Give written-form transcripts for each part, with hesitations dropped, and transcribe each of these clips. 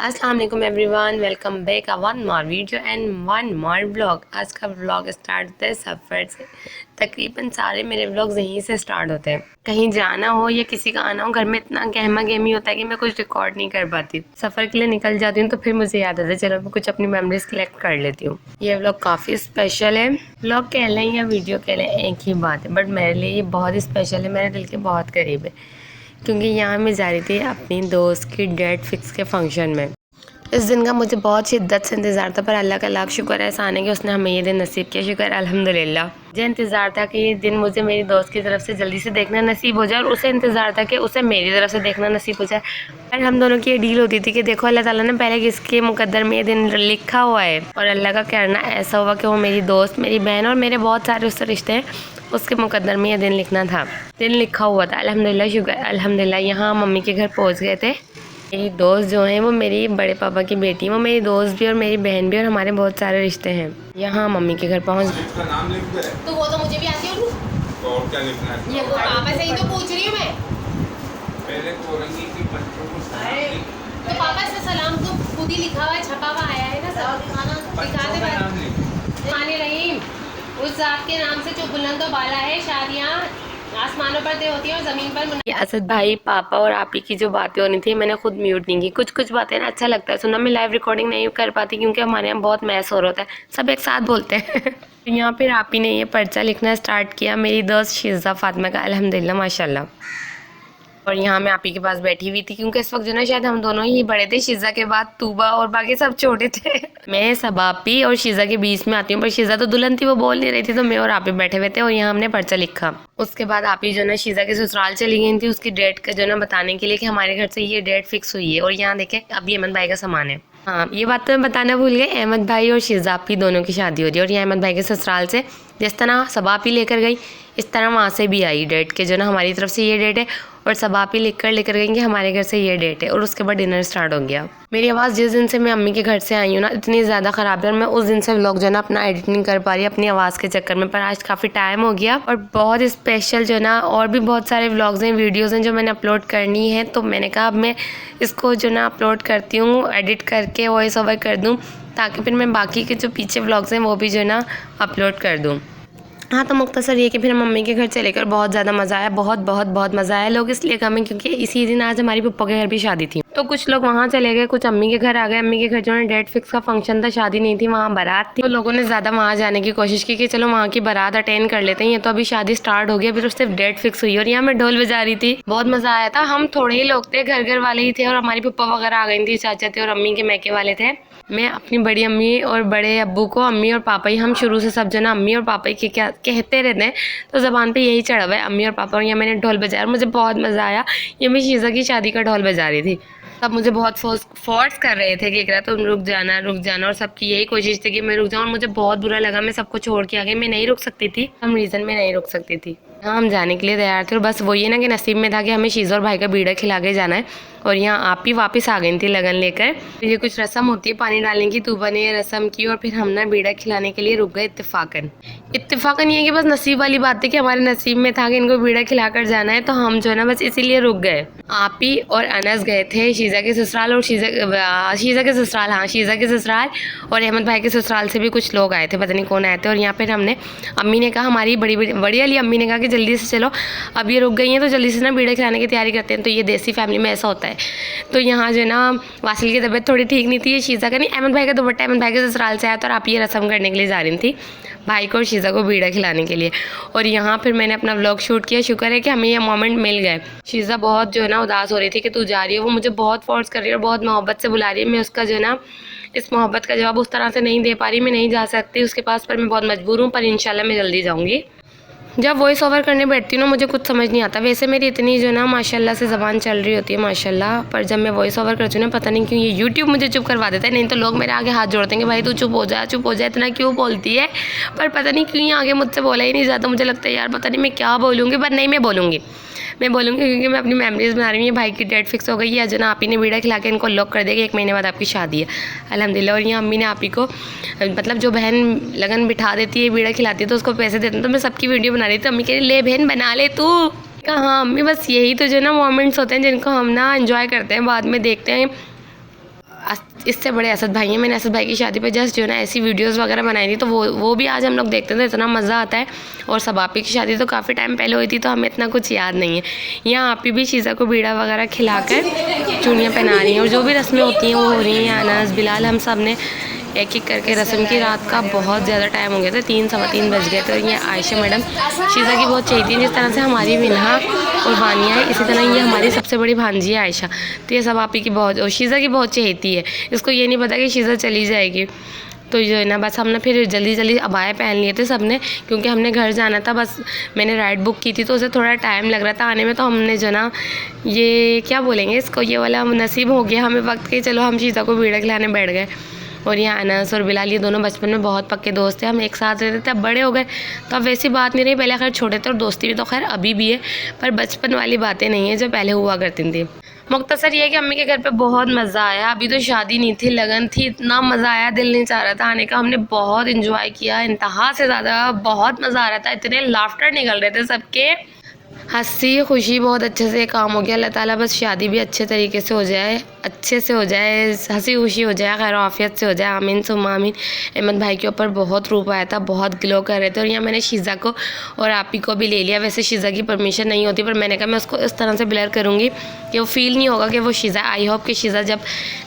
अस्सलाम वालेकुम everyone, welcome back one more video and one more blog. आज का ब्लॉग स्टार्ट होता है सफ़र से। तकरीबन सारे मेरे ब्लॉग्स यहीं से स्टार्ट होते हैं। कहीं जाना हो या किसी का आना हो, घर में इतना गहमा गहमी होता है कि मैं कुछ रिकॉर्ड नहीं कर पाती। सफ़र के लिए निकल जाती हूँ तो फिर मुझे याद आता है चलो मैं कुछ अपनी मेमोरीज कलेक्ट कर लेती हूँ। ये ब्लॉग काफ़ी स्पेशल है। ब्लॉग कह लें या वीडियो कह लें एक ही बात है, बट मेरे लिए ये बहुत ही स्पेशल है, मेरे दिल के बहुत करीब है। क्योंकि यहाँ मैं जा रही थी अपनी दोस्त की डेट फिक्स के फंक्शन में। इस दिन का मुझे बहुत शिद्दत से इंतज़ार था, पर अल्लाह का लाख शुक्र है एहसान है कि उसने हमें ये दिन नसीब किया। शुक्र अल्हम्दुलिल्लाह। मुझे इंतज़ार था कि ये दिन मुझे मेरी दोस्त की तरफ से जल्दी से देखना नसीब हो जाए, और उसे इंतज़ार था कि उसे मेरी तरफ से देखना नसीब हो जाए। और हम दोनों की ये डील होती थी कि देखो अल्लाह ताला ने पहले किसके मुकद्दर में ये दिन लिखा हुआ है, और अल्लाह का कहना ऐसा हुआ कि वो मेरी दोस्त, मेरी बहन और मेरे बहुत सारे उससे रिश्ते हैं, उसके मुकद्दर में ये दिन लिखना था, दिन लिखा हुआ था। अल्हम्दुलिल्लाह, शुक्र अल्हम्दुलिल्लाह। यहाँ मम्मी के घर पहुँच गए थे। मेरी दोस्त जो है वो मेरी बड़े पापा की बेटी, वो मेरी दोस्त भी और मेरी बहन भी, और हमारे बहुत सारे रिश्ते हैं। यहाँ मम्मी के घर पहुँच तो वो तो मुझे भी आती है। तो और क्या लिखना है? ये पापा से ही तो पूछ रही हूँ मैं। पहले कोरंगी के बच्चों को सलाम। तो पापा से सलाम तो खुद ही लिखा हुआ है, छपा हुआ आया है ना सब। दिखा दे माने रहीम, उस जात के नाम से जो बुलंद और बाला है, शादियाँ आसमानों पर तय होती है और जमीन पर। असद भाई, पापा और आपी की जो बातें होनी थी मैंने खुद म्यूट नहीं की। कुछ कुछ बातें ना अच्छा लगता है सुनना, मैं लाइव रिकॉर्डिंग नहीं कर पाती क्योंकि हमारे यहाँ बहुत मैस हो रहा होता है, सब एक साथ बोलते हैं। यहाँ फिर आपी ने ये पर्चा लिखना स्टार्ट किया, मेरी दोस्त शीज़ा फातिमा का, अल्हम्दुलिल्लाह माशाल्लाह। और यहाँ मैं आपी के पास बैठी हुई थी क्योंकि इस वक्त जो ना शायद हम दोनों ही बड़े थे, शीज़ा के बाद तूबा और बाकी सब छोटे थे। मैं सब आपी और शीज़ा के बीच में आती हूँ, पर शीज़ा तो दुल्हन थी, वो बोल नहीं रही थी, तो मैं और आपी बैठे हुए थे और यहाँ हमने पर्चा लिखा। उसके बाद आपी जो ना शीज़ा के ससुराल चली गई थी उसकी डेट का जो ना बताने के लिए कि हमारे घर से ये डेट फिक्स हुई है। और यहाँ देखें अभी अहमद भाई का सामान है। हाँ, ये बात तो मैं बताना भूल गई, अहमद भाई और शीज़ा आपी दोनों की शादी हो रही है। और यहाँ अहमद भाई के ससुराल से जिस तरह सब आपी लेकर गई, इस तरह वहाँ से भी आई डेट के जो ना हमारी तरफ से ये डेट है, और सब आप ही लेकर गई कि हमारे घर से ये डेट है। और उसके बाद डिनर स्टार्ट हो गया। मेरी आवाज़ जिस दिन से मैं अम्मी के घर से आई हूँ ना इतनी ज़्यादा ख़राब है, और मैं उस दिन से व्लॉग जो ना अपना एडिट नहीं कर पा रही अपनी आवाज़ के चक्कर में। पर आज काफ़ी टाइम हो गया और बहुत स्पेशल जो ना और भी बहुत सारे व्लॉग्स हैं, वीडियोज़ हैं जो मैंने अपलोड करनी है, तो मैंने कहा अब मैं इसको जो ना अपलोड करती हूँ, एडिट करके वॉइस ओवर कर दूँ, ताकि फिर मैं बाकी के जो पीछे व्लॉग्स हैं वो भी जो ना अपलोड कर दूँ। हाँ, तो मुख्तसर ये कि फिर मम्मी के घर चले कर बहुत ज़्यादा मज़ा आया, बहुत बहुत बहुत मज़ा आया। लोग इसलिए कम है क्योंकि इसी दिन आज हमारी पप्पा के घर भी शादी थी, तो कुछ लोग वहाँ चले गए, कुछ अम्मी के घर आ गए। अम्मी के घर जो है डेट फिक्स का फंक्शन था, शादी नहीं थी, वहाँ बारात थी, तो लोगों ने ज़्यादा वहाँ जाने की कोशिश की कि चलो वहाँ की बारात अटेंड कर लेते हैं। ये तो अभी शादी स्टार्ट हो गई, फिर सिर्फ डेट फिक्स हुई। और यहाँ मैं ढोल बजा रही थी, बहुत मज़ा आया था। हम थोड़े ही लोग थे, घर वाले ही थे, और हमारी पप्पा वगैरह आ गई थी, चाचा थे और अम्मी के मैके वाले थे। मैं अपनी बड़ी अम्मी और बड़े अब्बू को अम्मी और पापा ही, हम शुरू से सब जना अम्मी और पापा ही क्या कहते रहते हैं, तो ज़बान पे यही चढ़ा हुआ है अम्मी और पापा। और यहाँ मैंने ढोल बजाया और मुझे बहुत मज़ा आया। ये मैं शीज़ा की शादी का ढोल बजा रही थी, सब मुझे बहुत फोर्स कर रहे थे कि इकरा तुम रुक जाना, और सबकी यही कोशिश थी कि मैं रुक जाऊँ, और मुझे बहुत बुरा लगा, मैं सबको छोड़ के आ गई। मैं नहीं रुक सकती थी, हम रीज़न में नहीं रुक सकती थी। हाँ, हम जाने के लिए तैयार थे, और बस वही है ना कि नसीब में था कि हमें शीज़ा और भाई का बीड़ा खिला के जाना है। और यहाँ आप ही वापस आ गई थी लगन लेकर। ये कुछ रस्म होती है पानी डालने की, तूबा ने ये रस्म की, और फिर हम ना बीड़ा खिलाने के लिए रुक गए इत्तेफाकन ये कि बस नसीब वाली बात थी कि हमारे नसीब में था कि इनको बीड़ा खिलाकर जाना है, तो हम जो है ना बस इसीलिए रुक गए। आप ही और अनस गए थे शीज़ा के ससुराल, और शीज़ा के ससुराल, हाँ शीज़ा के ससुराल, और अहमद भाई के ससुराल से भी कुछ लोग आए थे, पता नहीं कौन आए थे। और यहाँ पर हमने, अम्मी ने कहा, हमारी बड़ी वाली अम्मी ने कहा कि जल्दी से चलो, अब ये रुक गई हैं तो जल्दी से ना बीड़ा खिलाने की तैयारी करते हैं। तो ये देसी फैमिली में ऐसा होता है। तो यहाँ जो है ना वासिल की तबीयत थोड़ी ठीक नहीं थी, ये शीज़ा का नहीं, अहमद भाई का दुपट्टा अहमद भाई के ससुराल से आया था, और आप ये रस्म करने के लिए जा रही थी भाई को और शीज़ा को बीड़ा खिलाने के लिए। और यहाँ फिर मैंने अपना व्लॉग शूट किया। शुक्र है कि हमें ये मोमेंट मिल गए। शीज़ा बहुत जो है ना उदास हो रही थी कि तू जा रही है, वो मुझे बहुत फोर्स कर रही है और बहुत मोहब्बत से बुला रही है। मैं उसका जो है ना इस मोहब्बत का जवाब उस तरह से नहीं दे पा रही, मैं नहीं जा सकती उसके पास, पर मैं बहुत मजबूर हूँ, पर इंशाल्लाह मैं जल्दी जाऊँगी। जब वॉइस ओवर करने बैठती हूँ ना मुझे कुछ समझ नहीं आता। वैसे मेरी इतनी जो ना माशाल्लाह से ज़बान चल रही होती है माशाल्लाह, पर जब मैं वॉइस ओवर करती हूँ ना पता नहीं क्यों ये यूट्यूब मुझे चुप करवा देता है। नहीं तो लोग मेरे आगे हाथ जोड़ते हैं कि भाई तू चुप हो जा, इतना क्यों बोलती है। पर पता नहीं क्यों ये आगे मुझसे बोला ही नहीं जाता। मुझे लगता है यार पता नहीं मैं क्या बोलूँगी, पर नहीं मैं बोलूँगी क्योंकि मैं अपनी मेमोरीज़ बना रही हूँ। ये भाई की डेट फिक्स हो गई है, जो ना आप ही ने बीड़ा खिला के इनको लॉक कर दिया कि 1 महीने बाद आपकी शादी है, अल्हम्दुलिल्लाह। और यहाँ अम्मी ने आप ही को, मतलब जो बहन लगन बिठा देती है बीड़ा खिलाती है तो उसको पैसे देते हैं। तो मैं सबकी वीडियो बना रही थी, अम्मी कह रही ले बहन बना ले तू। हाँ अम्मी, बस यही तो जो ना मोमेंट्स होते हैं जिनको हम ना एंजॉय करते हैं, बाद में देखते हैं इससे बड़े असद भाई हैं। मैंने असद भाई की शादी पे जस्ट जो है ना ऐसी वीडियोस वगैरह बनाई थी, तो वो भी आज हम लोग देखते थे, इतना मज़ा आता है। और सब आपी की शादी तो काफ़ी टाइम पहले हुई थी, तो हमें इतना कुछ याद नहीं है। यहाँ आपी भी शीज़ा को बीड़ा वगैरह खिलाकर चूड़ियाँ पहना रही हैं, और जो भी रस्में होती हैं वो हो रही हैं। अनस बिलाल हम सब ने एक एक करके रस्म की, रात का बहुत ज़्यादा टाइम हो गया था, 3 सवा 3 बज गए थे। और ये आयशा मैडम शीज़ा की बहुत चाहिए थी, जिस तरह से हमारी विनहा और वानिया है, इसी तरह ये हमारी सबसे बड़ी भांजी है आयशा। तो ये सब आपी की बहुत और शीज़ा की बहुत चहेती है। इसको ये नहीं पता कि शीज़ा चली जाएगी। तो जो है ना बस हमने फिर जल्दी जल्दी अबाए पहन लिए थे सब ने, क्योंकि हमने घर जाना था। बस मैंने राइड बुक की थी तो उसे थोड़ा टाइम लग रहा था आने में, तो हमने जो ना ये क्या बोलेंगे इसको, ये वाला नसीब हो गया हमें वक्त के, चलो हम शीज़ा को बीड़ा खिलाने बैठ गए। और यहाँ अनस और बिलाल ये दोनों बचपन में बहुत पक्के दोस्त थे, हम एक साथ रहते थे। अब बड़े हो गए तो अब वैसी बात नहीं रही, पहले खैर छोटे थे और दोस्ती भी तो खैर अभी भी है, पर बचपन वाली बातें नहीं है जो पहले हुआ करती थी। मुख्तसर ये है कि अम्मी के घर पे बहुत मज़ा आया। अभी तो शादी नहीं थी, लगन थी, इतना मज़ा आया, दिल नहीं चाह रहा था आने का। हमने बहुत इंजॉय किया, इंतहा से ज़्यादा, बहुत मज़ा आ रहा था, इतने लाफ्टर निकल रहे थे सबके, हंसी खुशी बहुत अच्छे से काम हो गया। अल्लाह ताला बस शादी भी अच्छे तरीके से हो जाए, अच्छे से हो जाए, हंसी खुशी हो जाए, खैर आफियत से हो जाए, आमीन सुम्मा आमीन। अहमद भाई के ऊपर बहुत रूप आया था, बहुत ग्लो कर रहे थे। और यहाँ मैंने शीज़ा को और आपी को भी ले लिया। वैसे शीज़ा की परमिशन नहीं होती, पर मैंने कहा मैं उसको इस तरह से ब्लर करूँगी कि वो फील नहीं होगा कि वो शीज़ा। आई होप कि शीज़ा जब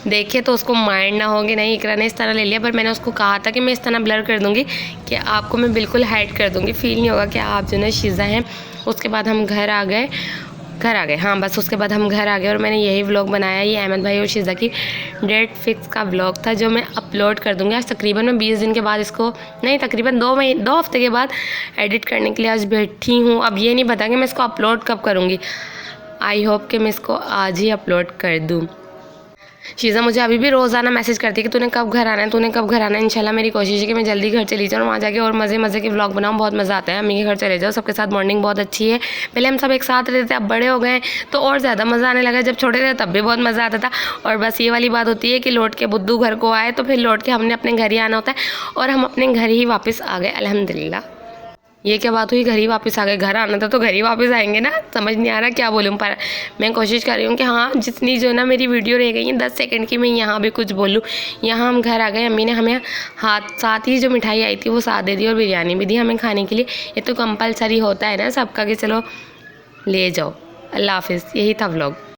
देखे तो उसको माइंड ना होगी। नहीं, इकरा ने इस तरह ले लिया, पर मैंने उसको कहा था कि मैं इस तरह ब्लर कर दूँगी कि आपको मैं बिल्कुल हाइड कर दूँगी, फील नहीं होगा कि आप जो है शीज़ा हैं। उसके बाद हम घर आ गए, हाँ बस उसके बाद हम घर आ गए और मैंने यही व्लॉग बनाया। ये अहमद भाई और शीज़ा की डेट फिक्स का व्लॉग था, जो मैं अपलोड कर दूँगी आज तकरीबन मैं 20 दिन के बाद, इसको नहीं तकरीबन 2 हफ्ते के बाद एडिट करने के लिए आज बैठी हूँ। अब ये नहीं पता कि मैं इसको अपलोड कब करूँगी, आई होप कि मैं इसको आज ही अपलोड कर दूँ। शीज़ा मुझे अभी भी रोज़ाना मैसेज करती है कि तूने कब घर आना है, तूने कब घर आना है। इंशाल्लाह मेरी कोशिश है कि मैं जल्दी घर चली जाऊँ और वहाँ जाके और मज़े के व्लॉग बनाऊँ, बहुत मज़ा आता है। अम्मी के घर चले जाओ, सबके साथ बॉन्डिंग बहुत अच्छी है। पहले हम सब एक साथ रहते थे, अब बड़े हो गए तो और ज़्यादा मज़ा आने लगा। जब छोटे थे तब भी बहुत मज़ा आता था। और बस ये वाली बात होती है कि लौट के बुद्धू घर को आए तो फिर लौट के हमने अपने घर ही आना होता है, और हम अपने घर ही वापस आ गए अल्हम्दुलिल्लाह। ये क्या बात हुई, घर ही वापस आ गए, घर आना था तो घर ही वापस आएंगे ना, समझ नहीं आ रहा क्या बोलूँ। पर मैं कोशिश कर रही हूँ कि हाँ जितनी जो ना मेरी वीडियो रह गई है 10 सेकंड की, मैं यहाँ भी कुछ बोलूँ। यहाँ हम घर आ गए, अम्मी ने हमें साथ ही जो मिठाई आई थी वो साथ दे दी और बिरयानी भी दी हमें खाने के लिए। ये तो कंपलसरी होता है ना सबका कि चलो ले जाओ। अल्लाह हाफिज़, यही था व्लॉग।